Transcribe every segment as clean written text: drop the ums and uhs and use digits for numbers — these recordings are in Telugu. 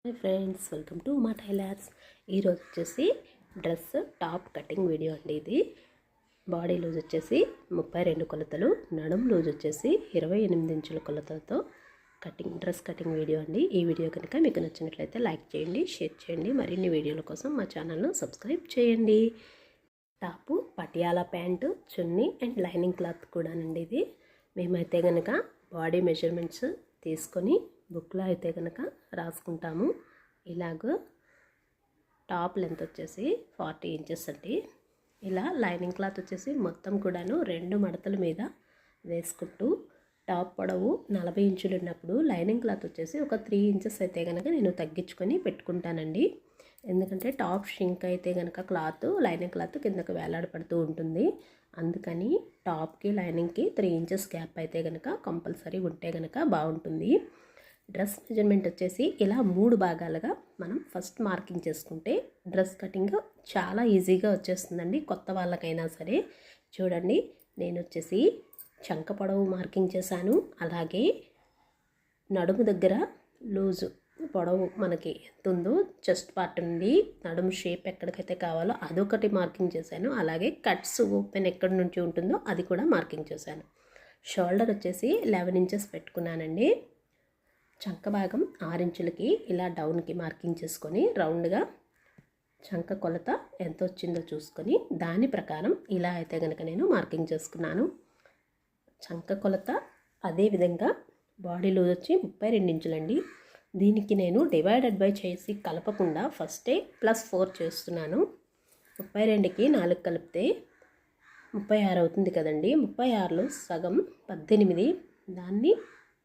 హాయ్ ఫ్రెండ్స్, వెల్కమ్ టు మా టైలర్స్. ఈరోజు వచ్చేసి డ్రెస్ టాప్ కటింగ్ వీడియో అండి. ఇది బాడీ లూజ్ వచ్చేసి 32 కొలతలు, నడుము లూజ్ వచ్చేసి 28 ఇంచుల కొలతలతో డ్రెస్ కటింగ్ వీడియో అండి. ఈ వీడియో కనుక మీకు నచ్చినట్లయితే లైక్ చేయండి, షేర్ చేయండి. మరిన్ని వీడియోల కోసం మా ఛానల్ను సబ్స్క్రైబ్ చేయండి. Top Patiala pant, chunni and lining cloth కూడానండి. ఇది మేమైతే కనుక బాడీ మెజర్మెంట్స్ తీసుకొని బుక్లో అయితే కనుక రాసుకుంటాము. ఇలాగ టాప్ లెంత్ వచ్చేసి 40 ఇంచెస్ అండి. ఇలా లైనింగ్ క్లాత్ వచ్చేసి మొత్తం కూడాను 2 మడతల మీద వేసుకుంటూ టాప్ పొడవు 40 ఇంచులు ఉన్నప్పుడు లైనింగ్ క్లాత్ వచ్చేసి ఒక 3 ఇంచెస్ అయితే కనుక నేను తగ్గించుకొని పెట్టుకుంటానండి. ఎందుకంటే టాప్ షింక్ అయితే కనుక లైనింగ్ క్లాత్ కిందకు వేలాడపడుతూ ఉంటుంది. అందుకని టాప్కి లైనింగ్కి 3 ఇంచెస్ గ్యాప్ అయితే కనుక కంపల్సరీ ఉంటే కనుక బాగుంటుంది. డ్రెస్ మెజర్మెంట్ వచ్చేసి ఇలా 3 భాగాలుగా మనం ఫస్ట్ మార్కింగ్ చేసుకుంటే డ్రెస్ కటింగ్ చాలా ఈజీగా వచ్చేస్తుందండి. కొత్త వాళ్ళకైనా సరే చూడండి, నేను వచ్చేసి చంక పొడవు మార్కింగ్ చేశాను. అలాగే నడుము దగ్గర లూజు పొడవు మనకి ఎంత ఉందో చెస్ట్ పార్ట్ నుండి నడుము షేప్ ఎక్కడికైతే కావాలో అదొకటి మార్కింగ్ చేశాను. అలాగే కట్స్ ఓపెన్ ఎక్కడి నుంచి ఉంటుందో అది కూడా మార్కింగ్ చేశాను. షోల్డర్ వచ్చేసి 11 ఇంచెస్ పెట్టుకున్నానండి. చంక భాగం 6 ఇంచులకి ఇలా డౌన్కి మార్కింగ్ చేసుకొని రౌండ్గా చంక కొలత ఎంత వచ్చిందో చూసుకొని దాని ప్రకారం ఇలా అయితే కనుక నేను మార్కింగ్ చేసుకున్నాను. చంక కొలత అదేవిధంగా బాడీ లూజ్ వచ్చి 32 ఇంచులండి. దీనికి నేను డివైడెడ్ బై చేసి కలపకుండా ఫస్టే +4 చేస్తున్నాను. 32కి 4 కలిపితే 36 అవుతుంది కదండి. 36లో సగం 18, దాన్ని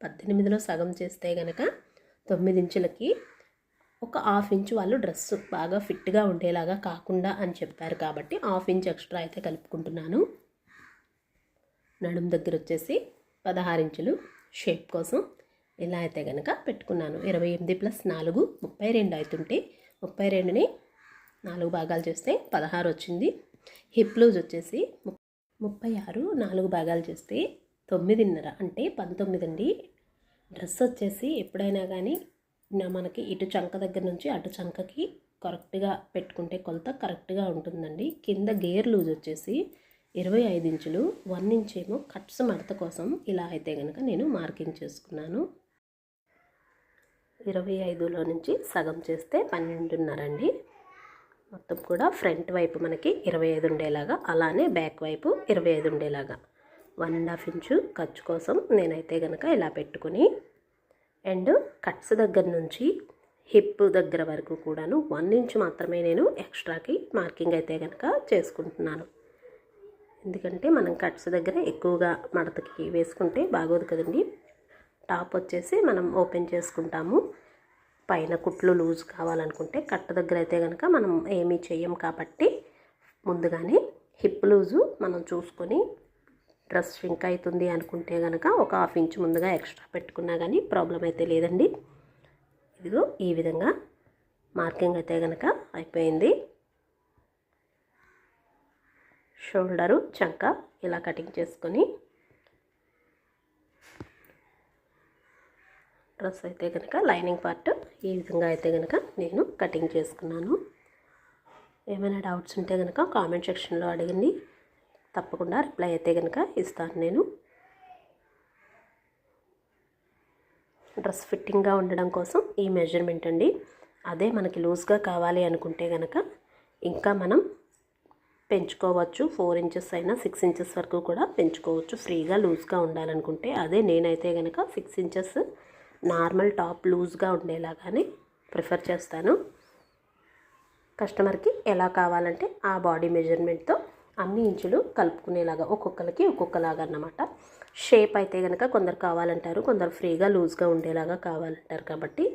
18లో సగం చేస్తే కనుక 9 ఇంచులకి ఒక 1/2 ఇంచు వాళ్ళు డ్రెస్ బాగా ఫిట్గా ఉండేలాగా కాకుండా అని చెప్పారు కాబట్టి 1/2 ఇంచ్ ఎక్స్ట్రా అయితే కలుపుకుంటున్నాను. నడుము దగ్గర వచ్చేసి 16 ఇంచులు షేప్ కోసం ఇలా అయితే కనుక పెట్టుకున్నాను. 28 + 4 32 అవుతుంటే 32ని 4 భాగాలు చేస్తే 16 వచ్చింది. హిప్ లూజ్ వచ్చేసి 36 4 భాగాలు చేస్తే 9.5 అంటే 19 అండి. డ్రెస్ వచ్చేసి ఎప్పుడైనా కానీ మనకి ఇటు చంక దగ్గర నుంచి అటు చంకకి కరెక్ట్గా పెట్టుకుంటే కొలత కరెక్ట్గా ఉంటుందండి. కింద గేర్ లూజ్ వచ్చేసి 25 ఇంచులు, 1 ఇంచ్ ఏమో కట్స్ మడత కోసం ఇలా అయితే కనుక నేను మార్కింగ్ చేసుకున్నాను. 25లో నుంచి సగం చేస్తే 12.5 అండి. మొత్తం కూడా ఫ్రంట్ వైపు మనకి 25 ఉండేలాగా, అలానే బ్యాక్ వైపు 25 ఉండేలాగా 1.5 ఇంచు ఖర్చు కోసం నేనైతే కనుక ఇలా పెట్టుకుని అండ్ కట్స్ దగ్గర నుంచి హిప్ దగ్గర వరకు కూడాను 1 ఇంచ్ మాత్రమే నేను ఎక్స్ట్రాకి మార్కింగ్ అయితే కనుక చేసుకుంటున్నాను. ఎందుకంటే మనం కట్స్ దగ్గర ఎక్కువగా మడతకి వేసుకుంటే బాగోదు కదండి. టాప్ వచ్చేసి మనం ఓపెన్ చేసుకుంటాము. పైన కుట్లు లూజ్ కావాలనుకుంటే కట్ దగ్గర అయితే కనుక మనం ఏమీ చెయ్యం కాబట్టి ముందుగానే హిప్ లూజు మనం చూసుకొని డ్రెస్ షింక్ అవుతుంది అనుకుంటే కనుక ఒక 1/2 ఇంచ్ ముందుగా ఎక్స్ట్రా పెట్టుకున్నా కానీ ప్రాబ్లం అయితే లేదండి. ఇదిగో ఈ విధంగా మార్కింగ్ అయితే కనుక అయిపోయింది. షోల్డరు చంక ఇలా కటింగ్ చేసుకొని డ్రెస్ అయితే కనుక లైనింగ్ పార్ట్ ఈ విధంగా అయితే కనుక నేను కటింగ్ చేసుకున్నాను. ఏమైనా డౌట్స్ ఉంటే కనుక కామెంట్ సెక్షన్లో అడగండి, తప్పకుండా రిప్లై అయితే కనుక ఇస్తాను. నేను డ్రెస్ ఫిట్టింగ్గా ఉండడం కోసం ఈ మెజర్మెంట్ అండి. అదే మనకి లూజ్గా కావాలి అనుకుంటే కనుక ఇంకా మనం పెంచుకోవచ్చు. 4 ఇంచెస్ అయినా 6 ఇంచెస్ వరకు కూడా పెంచుకోవచ్చు ఫ్రీగా లూజ్గా ఉండాలనుకుంటే. అదే నేనైతే కనుక 6 ఇంచెస్ నార్మల్ టాప్ లూజ్గా ఉండేలాగానే ప్రిఫర్ చేస్తాను. కస్టమర్కి ఎలా కావాలంటే ఆ బాడీ మెజర్మెంట్తో అన్ని ఇంచులు కలుపుకునేలాగా ఒక్కొక్కరికి ఒక్కొక్కలాగా అన్నమాట. షేప్ అయితే కనుక కొందరు కావాలంటారు, కొందరు ఫ్రీగా లూజ్గా ఉండేలాగా కావాలంటారు. కాబట్టి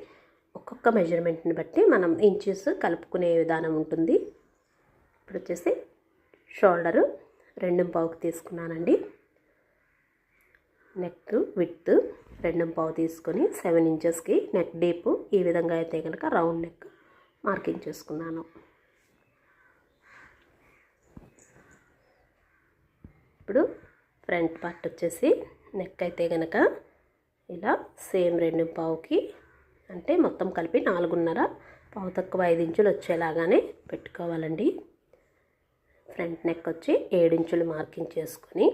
ఒక్కొక్క మెజర్మెంట్ని బట్టి మనం ఇంచెస్ కలుపుకునే విధానం ఉంటుంది. ఇప్పుడు వచ్చేసి షోల్డరు 2.5 తీసుకున్నానండి. నెక్ విడ్త్ 2.5 తీసుకొని 7 ఇంచెస్కి నెక్ డీప్ ఈ విధంగా అయితే కనుక రౌండ్ నెక్ మార్కింగ్ చేసుకున్నాను. ఇప్పుడు ఫ్రంట్ పార్ట్ వచ్చేసి నెక్ అయితే కనుక ఇలా సేమ్ 2.5కి అంటే మొత్తం కలిపి 4.5 పావు తక్కువ 5 ఇంచులు వచ్చేలాగానే పెట్టుకోవాలండి. ఫ్రంట్ నెక్ వచ్చి 7 ఇంచులు మార్కింగ్ చేసుకొని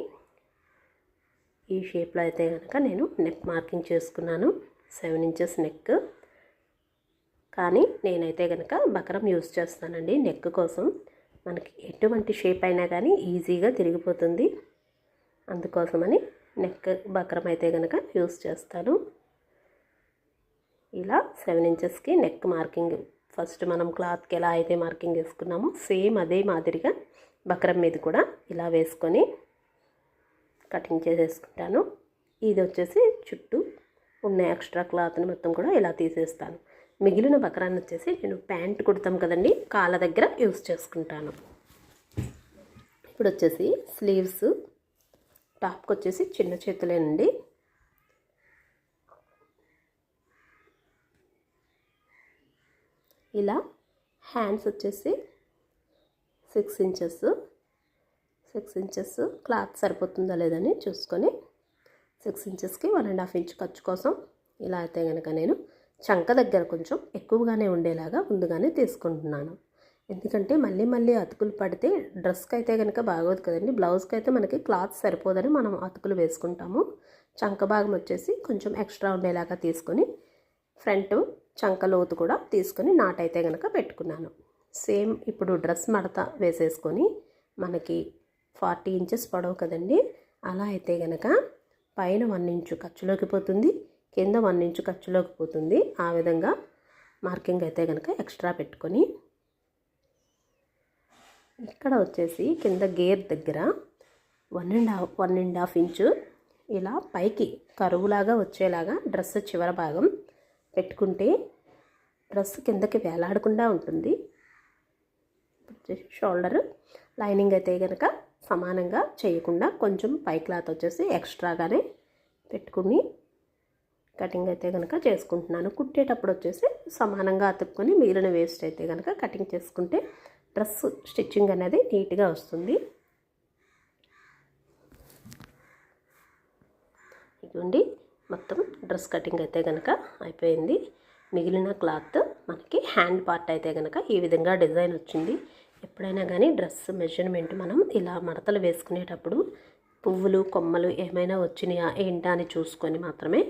ఈ షేప్లో అయితే కనుక నేను నెక్ మార్కింగ్ చేసుకున్నాను. 7 ఇంచెస్ నెక్. కానీ నేనైతే కనుక బక్రం యూస్ చేస్తానండి నెక్ కోసం. మనకి ఎటువంటి షేప్ అయినా కానీ ఈజీగా తిరిగిపోతుంది. అందుకోసమని నెక్ బక్రం అయితే కనుక యూస్ చేస్తాను. ఇలా 7 ఇంచెస్కి నెక్ మార్కింగ్ ఫస్ట్ మనం క్లాత్కి ఎలా అయితే మార్కింగ్ వేసుకున్నామో సేమ్ అదే మాదిరిగా బక్రం మీద కూడా ఇలా వేసుకొని కటింగ్ చేసేసుకుంటాను. ఇది వచ్చేసి చుట్టూ ఉన్న ఎక్స్ట్రా క్లాత్ని మొత్తం కూడా ఇలా తీసేస్తాను. మిగిలిన బక్రాన్ని వచ్చేసి నేను ప్యాంట్ కుడతాం కదండి, కాళ్ళ దగ్గర యూస్ చేసుకుంటాను. ఇప్పుడు వచ్చేసి స్లీవ్స్ టాప్కి వచ్చేసి చిన్న చేతులేనండి. ఇలా హ్యాండ్స్ వచ్చేసి 6 ఇంచెస్ క్లాత్ సరిపోతుందా లేదని చూసుకొని 6 ఇంచెస్కి 1.5 ఇంచ్ ఖర్చు కోసం ఇలా అయితే కనుక నేను చంక దగ్గర కొంచెం ఎక్కువగానే ఉండేలాగా ముందుగానే తీసుకుంటున్నాను. ఎందుకంటే మళ్ళీ అతుకులు పడితే డ్రెస్కి అయితే కనుక బాగోదు కదండి. బ్లౌజ్కి అయితే మనకి క్లాత్ సరిపోదని మనం అతుకులు వేసుకుంటాము. చంక భాగం వచ్చేసి కొంచెం ఎక్స్ట్రా ఉండేలాగా తీసుకొని ఫ్రంట్ చంక లోతు కూడా తీసుకొని నాటైతే కనుక పెట్టుకున్నాను. సేమ్ ఇప్పుడు డ్రెస్ మడత వేసేసుకొని మనకి 40 ఇంచెస్ పొడవు కదండి, అలా అయితే కనుక పైన 1 ఇంచు ఖర్చులోకి పోతుంది, కింద 1 ఇంచు ఖర్చులోకి పోతుంది. ఆ విధంగా మార్కింగ్ అయితే కనుక ఎక్స్ట్రా పెట్టుకొని ఇక్కడ వచ్చేసి కింద గేర్ దగ్గర 1.5 ఇంచు ఇలా పైకి కరువులాగా వచ్చేలాగా డ్రెస్ చివరి భాగం పెట్టుకుంటే డ్రెస్ కిందకి వేలాడకుండా ఉంటుంది. షోల్డర్ లైనింగ్ అయితే కనుక సమానంగా చేయకుండా కొంచెం పై క్లాత్ వచ్చేసి ఎక్స్ట్రాగానే పెట్టుకుని కటింగ్ అయితే కనుక చేసుకుంటున్నాను. కుట్టేటప్పుడు వచ్చేసి సమానంగా అతుక్కొని మిగిలిన వేస్ట్ అయితే కనుక కటింగ్ చేసుకుంటే డ్రెస్ స్టిచ్చింగ్ అనేది నీట్గా వస్తుంది. ఇదిగోండి మొత్తం డ్రెస్ కటింగ్ అయితే కనుక అయిపోయింది. మిగిలిన క్లాత్ మనకి హ్యాండ్ పార్ట్ అయితే కనుక ఈ విధంగా డిజైన్ వచ్చింది. ఎప్పుడైనా కానీ డ్రెస్ మెజర్మెంట్ మనం ఇలా మడతలు వేసుకునేటప్పుడు పువ్వులు కొమ్మలు ఏమైనా వచ్చినాయా ఏంటా అని చూసుకొని మాత్రమే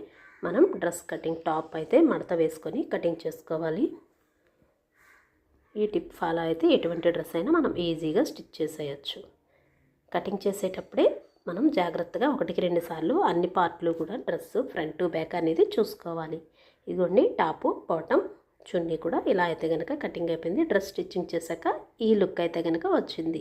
మనం డ్రెస్ కటింగ్ టాప్ అయితే మడత వేసుకొని కటింగ్ చేసుకోవాలి. ఈ టిప్ ఫాలో అయితే ఎటువంటి డ్రెస్ అయినా మనం ఈజీగా స్టిచ్ చేసేయచ్చు. కటింగ్ చేసేటప్పుడే మనం జాగ్రత్తగా 1-2 సార్లు అన్ని పార్ట్లు కూడా డ్రెస్ ఫ్రంట్ బ్యాక్ అనేది చూసుకోవాలి. ఇదిగోండి టాపు బాటమ్ చున్నీ కూడా ఇలా అయితే కనుక కటింగ్ అయిపోయింది. డ్రెస్ స్టిచ్చింగ్ చేశాక ఈ లుక్ అయితే కనుక వచ్చింది.